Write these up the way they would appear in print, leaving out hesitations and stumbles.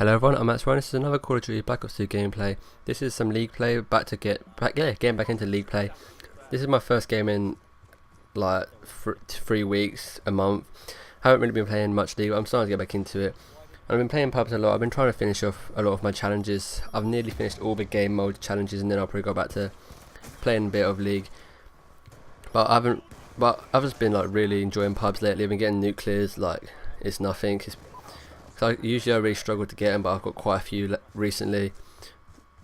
Hello everyone, I'm Imalexryan. This is another Call of Duty Black Ops 2 gameplay. This is some League play, getting back into League play. This is my first game in like 3 weeks, a month. I haven't really been playing much League, but I'm starting to get back into it. I've been playing pubs a lot. I've been trying to finish off a lot of my challenges. I've nearly finished all the game mode challenges, and then I'll probably go back to playing a bit of League. But I've just been like really enjoying pubs lately. I've been getting nuclears, like it's nothing. Usually I really struggle to get them, but I've got quite a few recently.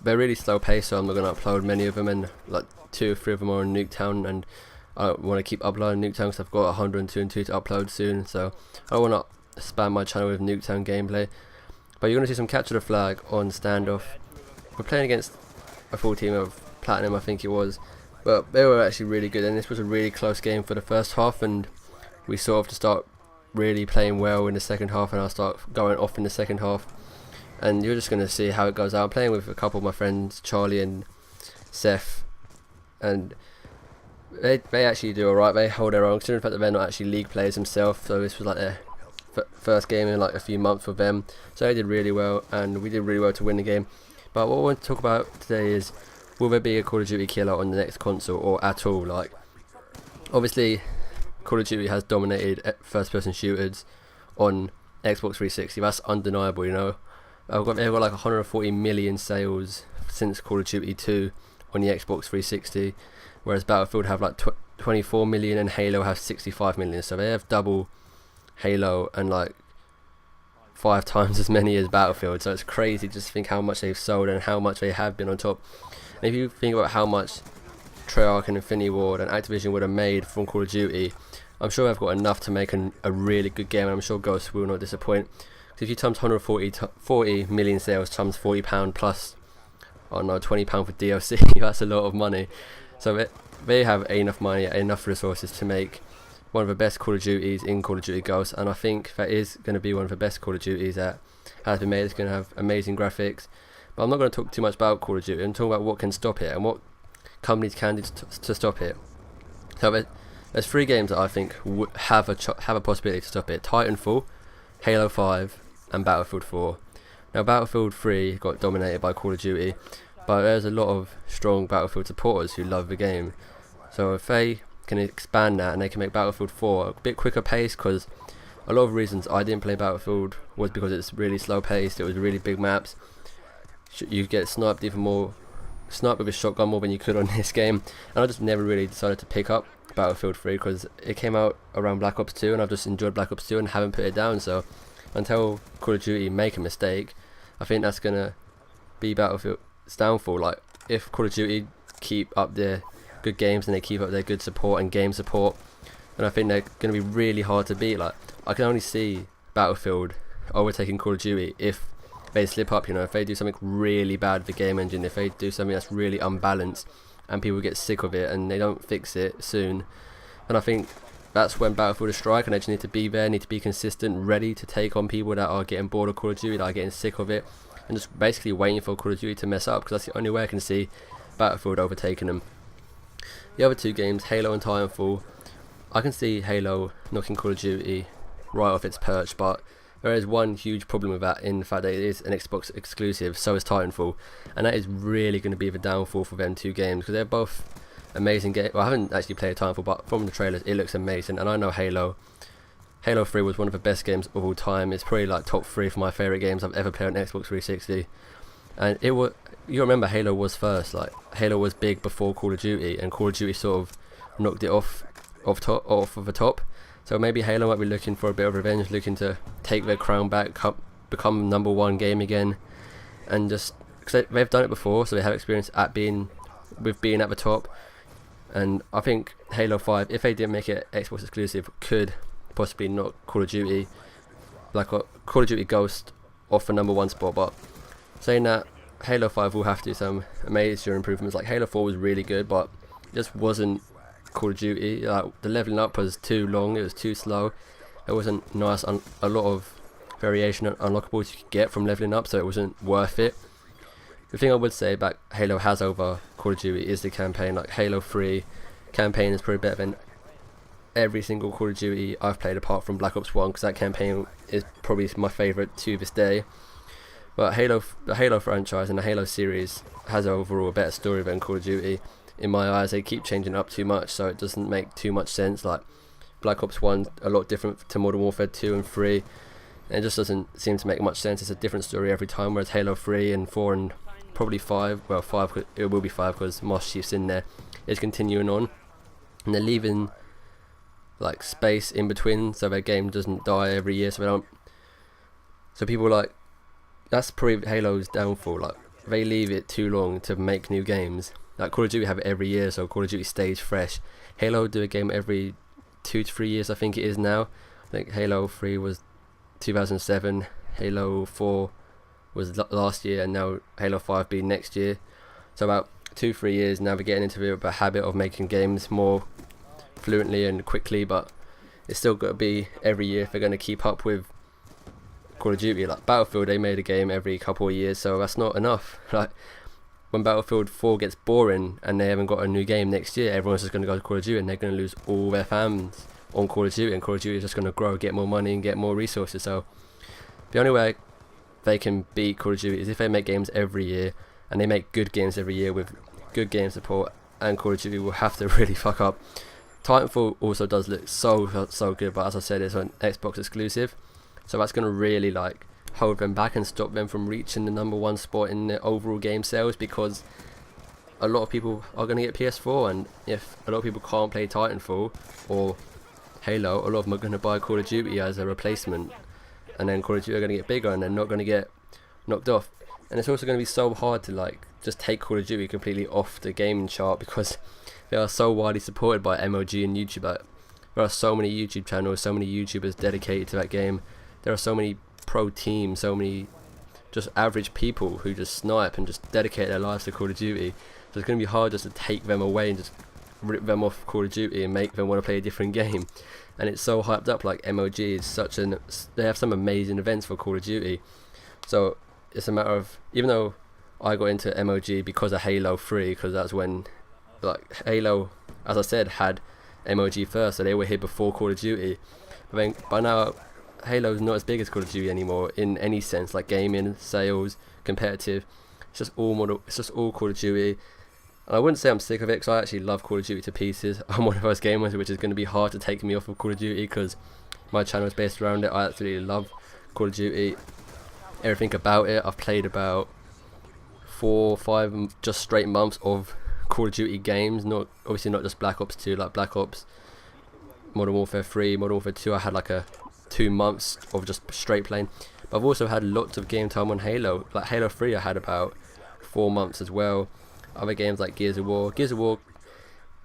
They're really slow paced, so I'm not going to upload many of them, and like 2 or 3 of them are on Nuketown, and I want to keep uploading Nuketown because I've got 102 and 2 to upload soon, so I don't want to spam my channel with Nuketown gameplay. But you're going to see some capture the flag on standoff. We're playing against a full team of Platinum, I think it was, but they were actually really good, and this was a really close game for the first half, and we sort of to start really playing well in the second half, and I'll start going off in the second half, and you're just going to see how it goes out. I'm playing with a couple of my friends, Charlie and Seth, and they actually do alright. They hold their own, considering the fact that they're not actually League players themselves, so this was like their first game in like a few months for them, so they did really well, and we did really well to win the game. But what I want to talk about today is, will there be a Call of Duty killer on the next console, or at all? Like, obviously Call of Duty has dominated first-person shooters on Xbox 360. That's undeniable, you know. They've got like 140 million sales since Call of Duty 2 on the Xbox 360, whereas Battlefield have like 24 million and Halo have 65 million. So they have double Halo and like 5 times as many as Battlefield. So it's crazy just to think how much they've sold and how much they have been on top. And if you think about how much Treyarch and Infinity Ward and Activision would have made from Call of Duty, I'm sure they've got enough to make a really good game, and I'm sure Ghost will not disappoint. Because if you times 140 million sales times £40 plus, oh no, £20 for DLC, that's a lot of money. So they have enough money, enough resources to make one of the best Call of Duties in Call of Duty Ghosts, and I think that is going to be one of the best Call of Duties that has been made. It's going to have amazing graphics, but I'm not going to talk too much about Call of Duty. I'm talking about what can stop it and what companies can do to stop it. So there's 3 games that I think have a possibility to stop it: Titanfall, Halo 5, and Battlefield 4. Now Battlefield 3 got dominated by Call of Duty, but there's a lot of strong Battlefield supporters who love the game. So if they can expand that and they can make Battlefield 4 a bit quicker pace, because a lot of reasons I didn't play Battlefield was because it's really slow paced, it was really big maps, you get sniped with a shotgun more than you could on this game, and I just never really decided to pick up Battlefield 3 because it came out around Black Ops 2, and I've just enjoyed Black Ops 2 and haven't put it down. So until Call of Duty make a mistake, I think that's gonna be Battlefield's downfall. Like, if Call of Duty keep up their good games and they keep up their good support and game support, then I think they're gonna be really hard to beat. Like, I can only see Battlefield overtaking Call of Duty if they slip up, you know, if they do something really bad with the game engine, if they do something that's really unbalanced and people get sick of it and they don't fix it soon. And I think that's when Battlefield will strike, and they just need to be there, need to be consistent, ready to take on people that are getting bored of Call of Duty, that are getting sick of it, and just basically waiting for Call of Duty to mess up, because that's the only way I can see Battlefield overtaking them. The other 2 games, Halo and Titanfall, I can see Halo knocking Call of Duty right off its perch, but there is one huge problem with that, in the fact that it is an Xbox exclusive, so is Titanfall, and that is really going to be the downfall for them 2 games, because they're both amazing games. Well, I haven't actually played Titanfall, but from the trailers it looks amazing, and I know Halo 3 was one of the best games of all time. It's probably like top 3 for my favourite games I've ever played on Xbox 360, and it was, you remember Halo was first, like Halo was big before Call of Duty, and Call of Duty sort of knocked it off of the top. So maybe Halo might be looking for a bit of revenge, looking to take their crown back, become #1 game again, and just, because they've done it before, so they have experience at being at the top. And I think Halo 5, if they didn't make it Xbox exclusive, could possibly knock Call of Duty, like Call of Duty Ghost, off the #1 spot. But saying that, Halo 5 will have to do some major improvements. Like, Halo 4 was really good, but it just wasn't Call of Duty. Like, the leveling up was too long, it was too slow, it wasn't nice, a lot of variation and unlockables you could get from leveling up, so it wasn't worth it. The thing I would say about Halo has over Call of Duty is the campaign. Like, Halo 3 campaign is probably better than every single Call of Duty I've played apart from Black Ops 1, because that campaign is probably my favourite to this day. But the Halo franchise and the Halo series has overall a better story than Call of Duty. In my eyes, they keep changing up too much, so it doesn't make too much sense. Like Black Ops 1, a lot different to Modern Warfare 2 and 3. And it just doesn't seem to make much sense. It's a different story every time, whereas Halo 3 and 4 and probably 5, well 5, it will be 5 because Master Chief's in there, is continuing on. And they're leaving like space in between so their game doesn't die every year, so people like, that's probably Halo's downfall. Like they leave it too long to make new games. Like Call of Duty have it every year, so Call of Duty stays fresh. Halo do a game every 2 to 3 years, I think it is now. I think Halo 3 was 2007, Halo 4 was last year, and now Halo 5 be next year. So about 2-3 years now, we're getting into the habit of making games more fluently and quickly, but it's still got to be every year if they're going to keep up with Call of Duty. Like Battlefield, they made a game every couple of years, so that's not enough. Like when Battlefield 4 gets boring and they haven't got a new game next year, everyone's just going to go to Call of Duty and they're going to lose all their fans on Call of Duty, and Call of Duty is just going to grow, get more money and get more resources. So the only way they can beat Call of Duty is if they make games every year, and they make good games every year with good game support, and Call of Duty will have to really fuck up. Titanfall also does look so good, but as I said, it's an Xbox exclusive, so that's going to really like hold them back and stop them from reaching the #1 spot in the overall game sales, because a lot of people are going to get PS4, and if a lot of people can't play Titanfall or Halo, a lot of them are going to buy Call of Duty as a replacement, and then Call of Duty are going to get bigger and they're not going to get knocked off. And it's also going to be so hard to like just take Call of Duty completely off the gaming chart, because they are so widely supported by MOG and YouTube. Like, there are so many YouTube channels, so many YouTubers dedicated to that game. There are so many pro teams, so many just average people who just snipe and just dedicate their lives to Call of Duty. So it's going to be hard just to take them away and just rip them off Call of Duty and make them want to play a different game. And it's so hyped up. Like MOG is they have some amazing events for Call of Duty. So it's a matter of, even though I got into MOG because of Halo 3, because that's when like Halo, as I said, had MOG first, so they were here before Call of Duty. But then by now Halo's not as big as Call of Duty anymore in any sense, like gaming, sales, competitive. It's just all Call of Duty. And I wouldn't say I'm sick of it, because I actually love Call of Duty to pieces. I'm one of those gamers which is going to be hard to take me off of Call of Duty, because my channel is based around it. I absolutely love Call of Duty, everything about it. I've played about 4 or 5 just straight months of Call of Duty games, obviously not just Black Ops 2, like Black Ops, Modern Warfare 3, Modern Warfare 2, I had like a 2 months of just straight playing. But I've also had lots of game time on Halo. Like Halo 3 I had about 4 months as well. Other games like Gears of War,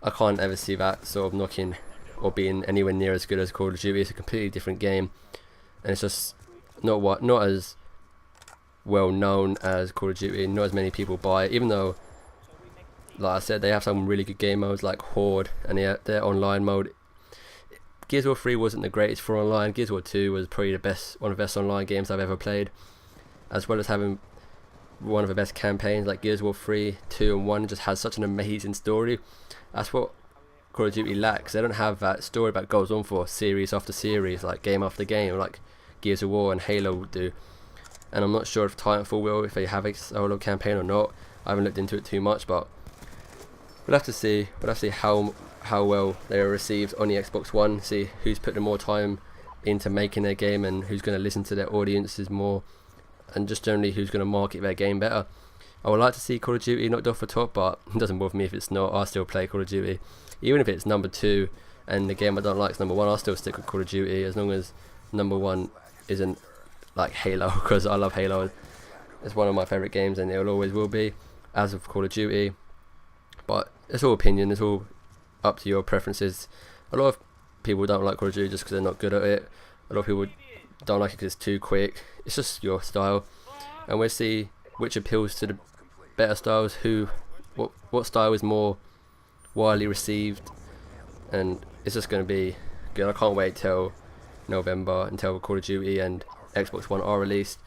I can't ever see that sort of knocking or being anywhere near as good as Call of Duty. It's a completely different game, and it's just not as well known as Call of Duty. Not as many people buy it, even though, like I said, they have some really good game modes like Horde, and their online mode. Gears of War 3 wasn't the greatest for online. Gears of War 2 was probably one of the best online games I've ever played, as well as having one of the best campaigns. Like Gears of War 3, 2 and 1 just has such an amazing story. That's what Call of Duty lacks. They don't have that story that goes on for series after series, like game after game, like Gears of War and Halo do. And I'm not sure if Titanfall will, if they have a solo campaign or not. I haven't looked into it too much, but we'll have to see. We'll have to see how well they are received on the Xbox One, see who's put the more time into making their game and who's going to listen to their audiences more, and just generally who's going to market their game better. I would like to see Call of Duty knocked off the top, but it doesn't bother me if it's not. I still play Call of Duty, even if it's number 2 and the game I don't like is number 1. I'll still stick with Call of Duty as long as number 1 isn't like Halo, because I love Halo. It's one of my favourite games and it always will be, as of Call of Duty. But it's all opinion, it's all up to your preferences. A lot of people don't like Call of Duty just because they're not good at it. A lot of people don't like it because it's too quick. It's just your style, and we'll see which appeals to the better styles, what style is more widely received, and it's just going to be good. I can't wait till November until Call of Duty and Xbox One are released.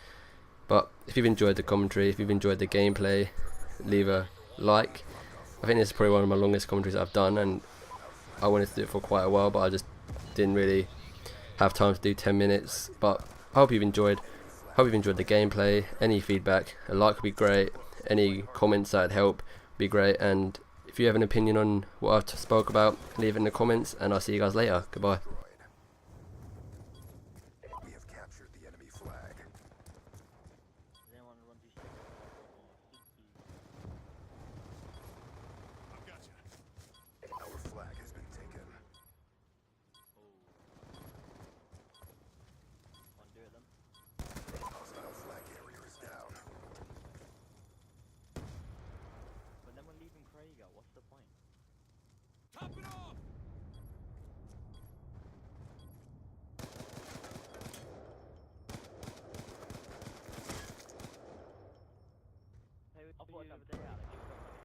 But if you've enjoyed the commentary, if you've enjoyed the gameplay, leave a like. I think this is probably one of my longest commentaries I've done, and I wanted to do it for quite a while, but I just didn't really have time to do 10 minutes. But I hope you've enjoyed. Hope you've enjoyed the gameplay. Any feedback, a like would be great. Any comments that'd help would be great. And if you have an opinion on what I spoke about, leave it in the comments, and I'll see you guys later. Goodbye. We have captured the enemy flag.